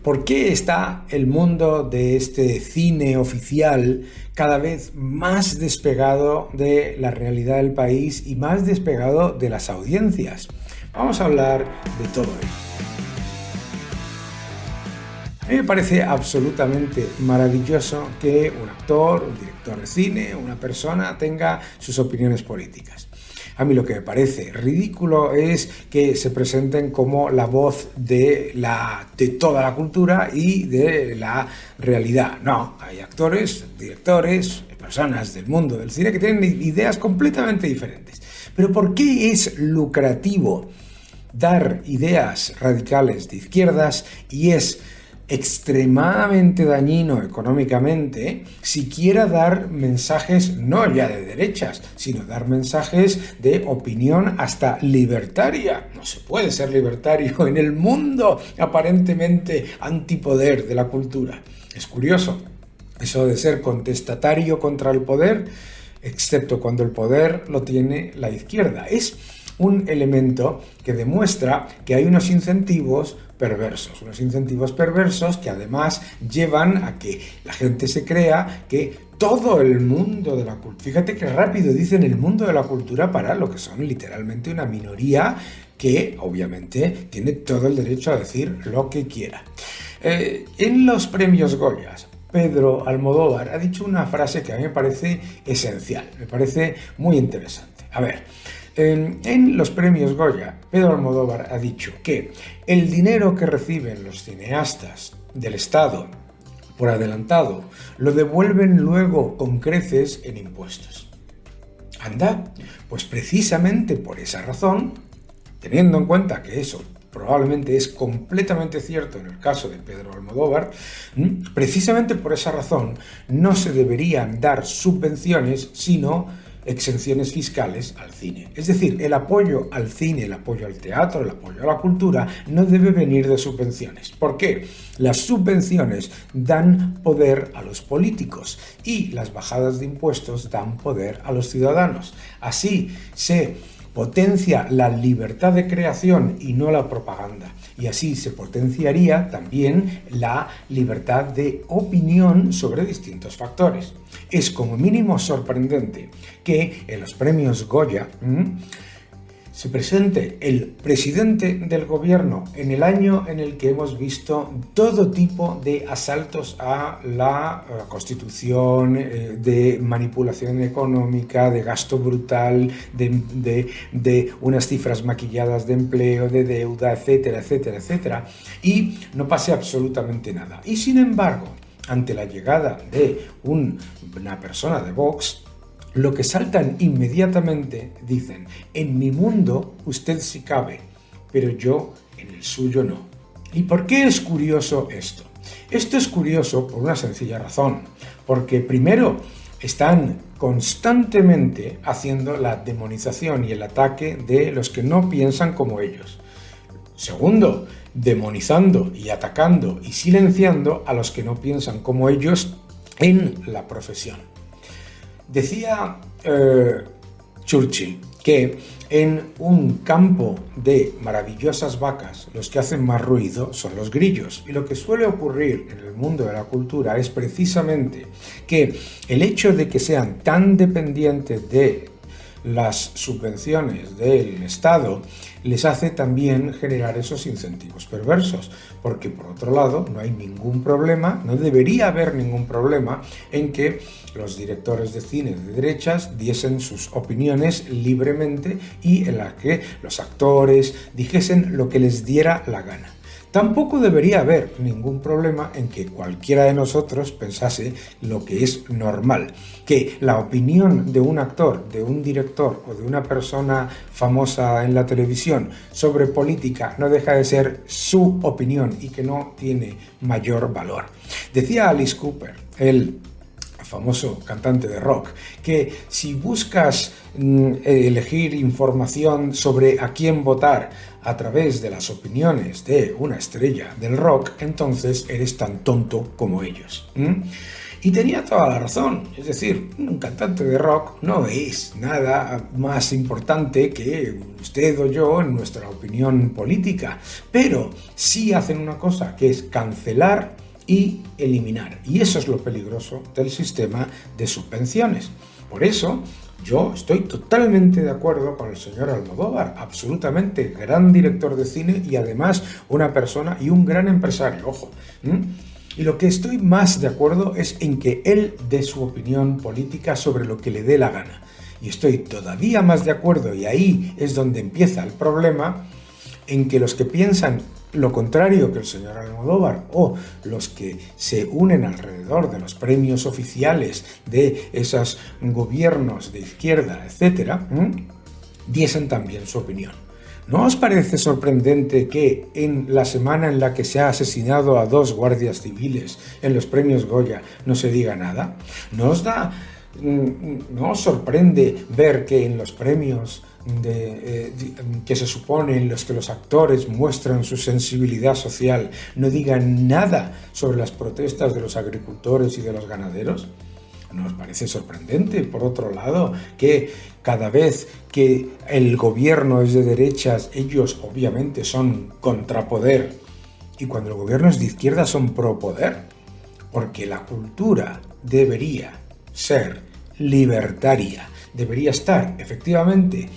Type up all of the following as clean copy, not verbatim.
¿Por qué está el mundo de este cine oficial cada vez más despegado de la realidad del país y más despegado de las audiencias? Vamos a hablar de todo ello. A mí me parece absolutamente maravilloso que un actor, un director de cine, una persona tenga sus opiniones políticas. A mí lo que me parece ridículo es que se presenten como la voz de toda la cultura y de la realidad. No, hay actores, directores, personas del mundo del cine que tienen ideas completamente diferentes. Pero ¿por qué es lucrativo dar ideas radicales de izquierdas y es extremadamente dañino económicamente siquiera dar mensajes no ya de derechas, sino dar mensajes de opinión hasta libertaria? No se puede ser libertario en el mundo aparentemente antipoder de la cultura. Es curioso eso de ser contestatario contra el poder, excepto cuando el poder lo tiene la izquierda. Es un elemento que demuestra que hay unos incentivos perversos que además llevan a que la gente se crea que todo el mundo de la cultura, fíjate que rápido dicen el mundo de la cultura para lo que son literalmente una minoría que obviamente tiene todo el derecho a decir lo que quiera. En los premios Goya, Pedro Almodóvar ha dicho una frase que a mí me parece esencial, me parece muy interesante. A ver, en los premios Goya, Pedro Almodóvar ha dicho que el dinero que reciben los cineastas del Estado por adelantado lo devuelven luego con creces en impuestos. Anda, pues precisamente por esa razón, teniendo en cuenta que eso probablemente es completamente cierto en el caso de Pedro Almodóvar, precisamente por esa razón no se deberían dar subvenciones, sino exenciones fiscales al cine. Es decir, el apoyo al cine, el apoyo al teatro, el apoyo a la cultura no debe venir de subvenciones. ¿Por qué? Las subvenciones dan poder a los políticos y las bajadas de impuestos dan poder a los ciudadanos. Así se potencia la libertad de creación y no la propaganda. Y así se potenciaría también la libertad de opinión sobre distintos factores. Es como mínimo sorprendente que en los premios Goya se presente el presidente del gobierno en el año en el que hemos visto todo tipo de asaltos a la Constitución, de manipulación económica, de gasto brutal, de unas cifras maquilladas de empleo, de deuda, etcétera, etcétera, etcétera, y no pase absolutamente nada. Y sin embargo, ante la llegada de una persona de Vox, lo que saltan inmediatamente dicen: en mi mundo usted sí cabe, pero yo en el suyo no. ¿Y por qué es curioso esto? Esto es curioso por una sencilla razón, porque primero están constantemente haciendo la demonización y el ataque de los que no piensan como ellos. Segundo, demonizando y atacando y silenciando a los que no piensan como ellos en la profesión. Decía Churchill que en un campo de maravillosas vacas los que hacen más ruido son los grillos, y lo que suele ocurrir en el mundo de la cultura es precisamente que el hecho de que sean tan dependientes de las subvenciones del Estado les hace también generar esos incentivos perversos, porque por otro lado no hay ningún problema, no debería haber ningún problema en que los directores de cine de derechas diesen sus opiniones libremente y en la que los actores dijesen lo que les diera la gana. Tampoco debería haber ningún problema en que cualquiera de nosotros pensase lo que es normal, que la opinión de un actor, de un director o de una persona famosa en la televisión sobre política no deja de ser su opinión y que no tiene mayor valor. Decía Alice Cooper, el famoso cantante de rock, que si buscas elegir información sobre a quién votar a través de las opiniones de una estrella del rock, entonces eres tan tonto como ellos. Y tenía toda la razón, es decir, un cantante de rock no es nada más importante que usted o yo en nuestra opinión política, pero sí hacen una cosa, que es cancelar y eliminar. Y eso es lo peligroso del sistema de subvenciones. Por eso, yo estoy totalmente de acuerdo con el señor Almodóvar, absolutamente gran director de cine y además una persona y un gran empresario, ojo. Y lo que estoy más de acuerdo es en que él dé su opinión política sobre lo que le dé la gana. Y estoy todavía más de acuerdo, y ahí es donde empieza el problema, en que los que piensan lo contrario que el señor Almodóvar o los que se unen alrededor de los premios oficiales de esos gobiernos de izquierda, etcétera, diesen también su opinión. ¿No os parece sorprendente que en la semana en la que se ha asesinado a 2 guardias civiles en los premios Goya no se diga nada? ¿No os sorprende ver que en los premios que se supone en los que los actores muestran su sensibilidad social no digan nada sobre las protestas de los agricultores y de los ganaderos? ¿No os parece sorprendente, por otro lado, que cada vez que el gobierno es de derechas, ellos obviamente son contrapoder, y cuando el gobierno es de izquierda son propoder? Porque la cultura debería ser libertaria, debería estar efectivamente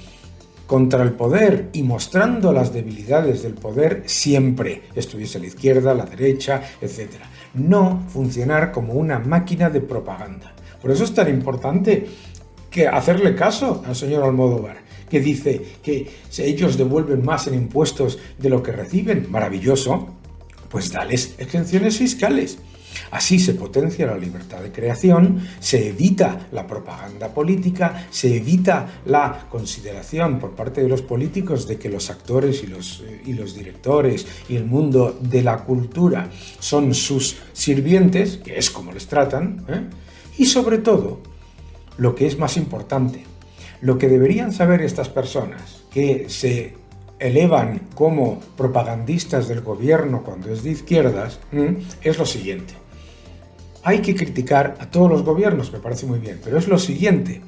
contra el poder y mostrando las debilidades del poder siempre, estuviese a la izquierda, a la derecha, etc. No funcionar como una máquina de propaganda. Por eso es tan importante que hacerle caso al señor Almodóvar, que dice que si ellos devuelven más en impuestos de lo que reciben, maravilloso, pues dales exenciones fiscales. Así se potencia la libertad de creación, se evita la propaganda política, se evita la consideración por parte de los políticos de que los actores y los directores y el mundo de la cultura son sus sirvientes, que es como les tratan, y sobre todo, lo que es más importante, lo que deberían saber estas personas que se elevan como propagandistas del gobierno cuando es de izquierdas, es lo siguiente. Hay que criticar a todos los gobiernos, me parece muy bien, pero es lo siguiente.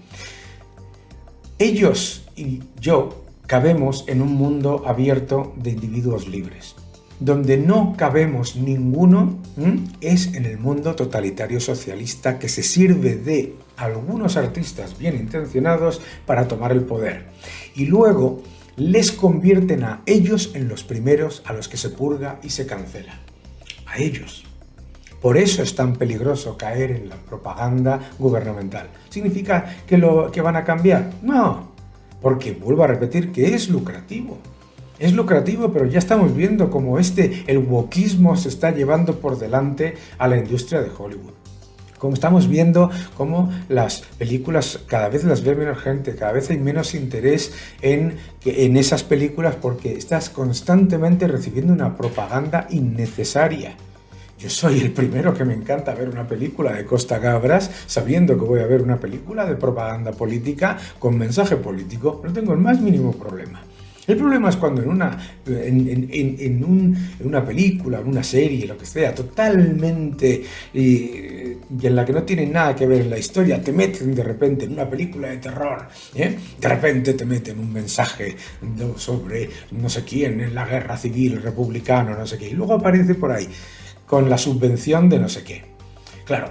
Ellos y yo cabemos en un mundo abierto de individuos libres. Donde no cabemos ninguno es en el mundo totalitario socialista que se sirve de algunos artistas bien intencionados para tomar el poder. Y luego les convierten a ellos en los primeros a los que se purga y se cancela. A ellos. Por eso es tan peligroso caer en la propaganda gubernamental. ¿Significa que van a cambiar? No, porque vuelvo a repetir que es lucrativo. Es lucrativo, pero ya estamos viendo cómo el wokismo se está llevando por delante a la industria de Hollywood. Como estamos viendo cómo las películas cada vez las ve menos gente, cada vez hay menos interés en esas películas porque estás constantemente recibiendo una propaganda innecesaria. Yo soy el primero que me encanta ver una película de Costa Gabras sabiendo que voy a ver una película de propaganda política con mensaje político. No tengo el más mínimo problema. El problema es cuando en una película, en una serie, lo que sea, totalmente y en la que no tiene nada que ver en la historia, te meten de repente en una película de terror, de repente te meten un mensaje sobre no sé quién, en la guerra civil republicana, no sé qué, y luego aparece por ahí con la subvención de no sé qué. Claro,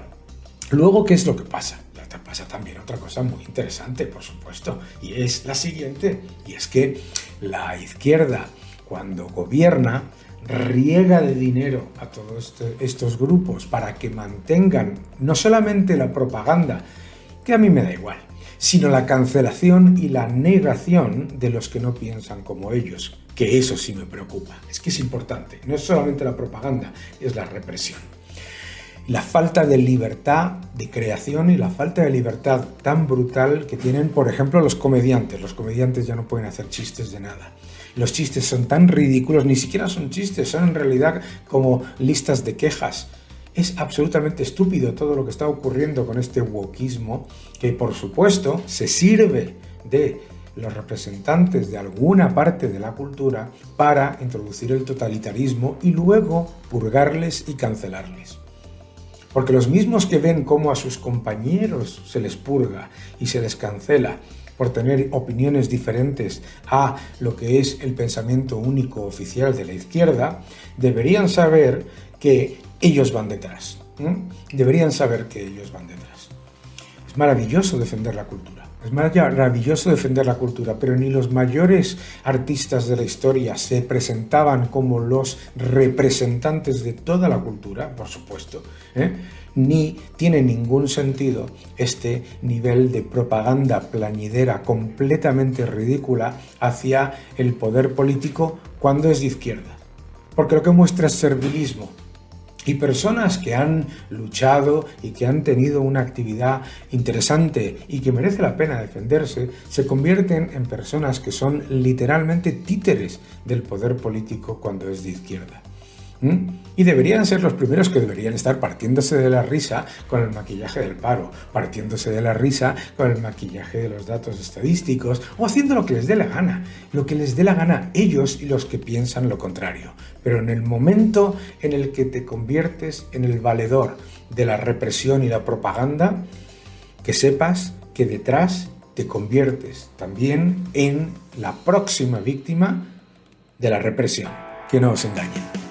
luego, ¿qué es lo que pasa? Pasa también otra cosa muy interesante, por supuesto, y es la siguiente, y es que la izquierda, cuando gobierna, riega de dinero a todos estos grupos para que mantengan no solamente la propaganda, que a mí me da igual, sino la cancelación y la negación de los que no piensan como ellos, que eso sí me preocupa. Es que es importante, no es solamente la propaganda, es la represión. La falta de libertad de creación y la falta de libertad tan brutal que tienen, por ejemplo, los comediantes. Los comediantes ya no pueden hacer chistes de nada. Los chistes son tan ridículos, ni siquiera son chistes, son en realidad como listas de quejas. Es absolutamente estúpido todo lo que está ocurriendo con este wokismo, que por supuesto se sirve de los representantes de alguna parte de la cultura para introducir el totalitarismo y luego purgarles y cancelarles. Porque los mismos que ven cómo a sus compañeros se les purga y se les cancela por tener opiniones diferentes a lo que es el pensamiento único oficial de la izquierda, deberían saber que ellos van detrás. Deberían saber que ellos van detrás. Es maravilloso defender la cultura. Es maravilloso defender la cultura, pero ni los mayores artistas de la historia se presentaban como los representantes de toda la cultura, por supuesto, ni tiene ningún sentido este nivel de propaganda plañidera completamente ridícula hacia el poder político cuando es de izquierda. Porque lo que muestra es servilismo. Y personas que han luchado y que han tenido una actividad interesante y que merece la pena defenderse, se convierten en personas que son literalmente títeres del poder político cuando es de izquierda. Y deberían ser los primeros que deberían estar partiéndose de la risa con el maquillaje del paro, partiéndose de la risa con el maquillaje de los datos estadísticos o haciendo lo que les dé la gana ellos y los que piensan lo contrario. Pero en el momento en el que te conviertes en el valedor de la represión y la propaganda, que sepas que detrás te conviertes también en la próxima víctima de la represión. Que no os engañen.